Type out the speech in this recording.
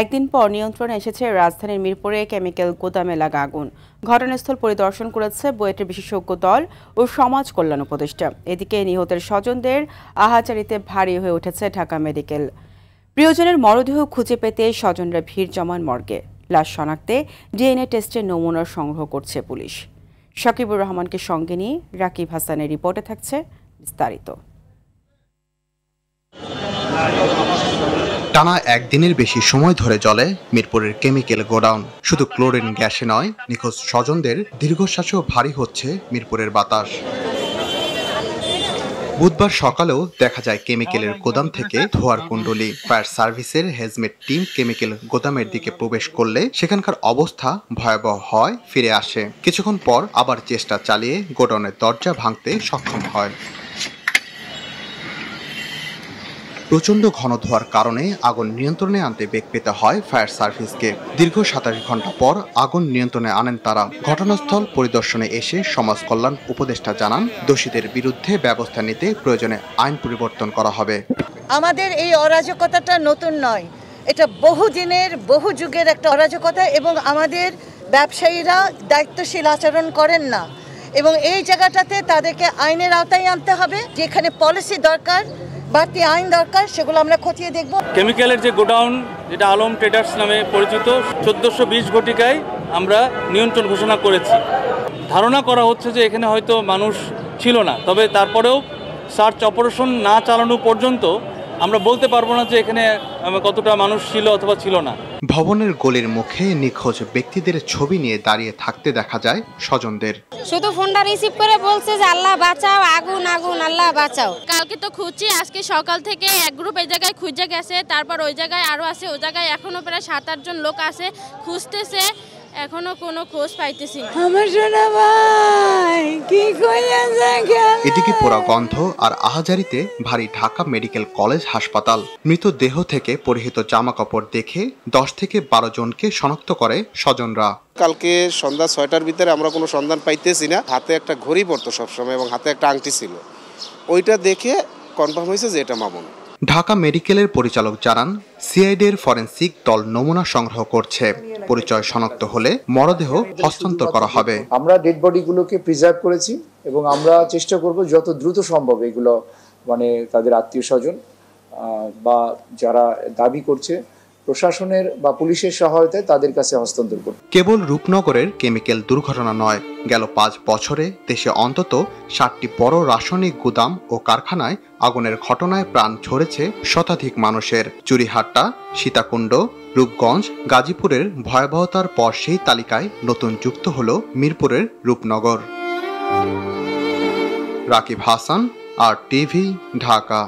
একদিন পর নিয়ন্ত্রণে এসেছে রাজধানীর মিরপুরে কেমিক্যাল গোদামে লাগা আগুন। ঘটনাস্থল পরিদর্শন করেছে বুয়েটের বিশেষজ্ঞ দল ও সমাজ কল্যাণ উপদেষ্টা। এদিকে নিহতের স্বজনদের আহাজারিতে ভারী হয়ে উঠেছে ঢাকা মেডিকেল। প্রিয়জনের মরদেহ খুঁজে পেতে স্বজনরা ভিড় জমান মর্গে। লাশ শনাক্তে ডিএনএ টেস্টের নমুনা সংগ্রহ করছে পুলিশ। শাকিবুর রহমানকে সঙ্গে নিয়ে রাকিব হাসানের রিপোর্টে থাকছে বিস্তারিত। টানা একদিনের বেশি সময় ধরে জ্বলে মিরপুরের কেমিক্যাল গোডাউন। শুধু ক্লোরিন গ্যাসে নয়, নিখোঁজ স্বজনদের দীর্ঘশ্বাসেও ভারী হচ্ছে মিরপুরের বাতাস। বুধবার সকালেও দেখা যায় কেমিক্যালের গোদাম থেকে ধোঁয়ার কুণ্ডলী। ফায়ার সার্ভিসের হেজমেট টিম কেমিক্যাল গোদামের দিকে প্রবেশ করলে সেখানকার অবস্থা ভয়াবহ হয়, ফিরে আসে। কিছুক্ষণ পর আবার চেষ্টা চালিয়ে গোডাউনের দরজা ভাঙতে সক্ষম হয়। প্রচণ্ড ঘন ধোঁয়ার কারণে আগুন নিয়ন্ত্রণে আনতে বেগ পেতে হয় ফায়ার সার্ভিসকে। দীর্ঘ ২৭ ঘন্টা পর আগুন নিয়ন্ত্রণে আনেন তারা। ঘটনাস্থল পরিদর্শনে এসে সমাজ কল্যাণ উপদেষ্টা জানান, দোষীদের বিরুদ্ধে ব্যবস্থা নিতে প্রয়োজনে আইন পরিবর্তন করা হবে। আমাদের এই অরাজকতাটা নতুন নয়, এটা বহুদিনের বহু যুগের একটা অরাজকতা এবং আমাদের ব্যবসায়ীরা দায়িত্বশীল আচরণ করেন না এবং এই জায়গাটাতে তাদেরকে আইনের আওতায় আনতে হবে। যেখানে পলিসি দরকার, বাড়তি আইন দরকার, সেগুলো আমরা খতিয়ে দেখব। কেমিক্যালের যে গোডাউন, যেটা আলম ট্রেডার্স নামে পরিচিত, 1420 ঘটিকায় আমরা নিয়ন্ত্রণ ঘোষণা করেছি। ধারণা করা হচ্ছে যে এখানে হয়তো মানুষ ছিল না, তবে তারপরেও সার্চ অপারেশন না চালানো পর্যন্ত আমরা বলতে পারবো না যে এখানে কতটা মানুষ ছিল অথবা ছিল না। ভবনের গলির মুখে নিখোঁজ ব্যক্তিদের ছবি নিয়ে দাঁড়িয়ে থাকতে দেখা যায় স্বজনদের। শুধু ফোনটা রিসিভ করে বলছে যে আল্লাহ বাঁচাও, আগুন আগুন, আল্লাহ বাঁচাও। কালকে তো খুঁজছি, আজকে সকাল থেকে এক গ্রুপ এই জায়গায় খুঁজে গেছে, তারপর ওই জায়গায় আরো আছে, ওই জায়গায় এখনো প্রায় 7-8 জন লোক আছে, খুঁজতেছে, এখনো কোনো খোঁজ পাইতেছি না। আমার সোনা ভাই কি কইয়াছে? এদিকে পোড়া গন্ধ আর আহাজারিতে ভারী ঢাকা মেডিকেল কলেজ হাসপাতাল। মৃতদেহ থেকে পরিহিত জামা কাপড় দেখে 10 থেকে 12 জনকে শনাক্ত করে স্বজনরা। কালকে সন্ধ্যা 6টার ভিতরে আমরা কোনো সন্ধান পাইতেছি না। হাতে একটা ঘড়ি পরতো সবসময় এবং হাতে একটা আংটি ছিল, ওইটা দেখে কনফার্ম হয়েছে যে এটা মামুন। ঢাকা মেডিকেলের পরিচালক জানান, সিআইডির ফরেনসিক দল নমুনা সংগ্রহ করছে। পরিচয় শনাক্ত হলে মরদেহ হস্তান্তর করা হবে। আমরা ডেড বডিগুলোকে প্রিজার্ভ করেছি এবং আমরা চেষ্টা করব যত দ্রুত সম্ভব এগুলো তাদের আত্মীয় স্বজন বা যারা দাবি করছে প্রশাসনের বা পুলিশের সহায়তায় তাদের কাছে হস্তান্তর করব। কেবল রূপনগরের কেমিক্যাল দুর্ঘটনা নয়, গেল 5 বছরে দেশে অন্তত 7টি বড় রাসায়নিক গুদাম ও কারখানায় আগুনের ঘটনায় প্রাণ ঝরেছে শতাধিক মানুষের। চুরিহাট্টা, সীতাকুণ্ড, রূপগঞ্জ, গাজীপুরের ভয়াবহতার পর সেই তালিকায় নতুন যুক্ত হল মিরপুরের রূপনগর। রাকিব হাসান, RTV, ঢাকা।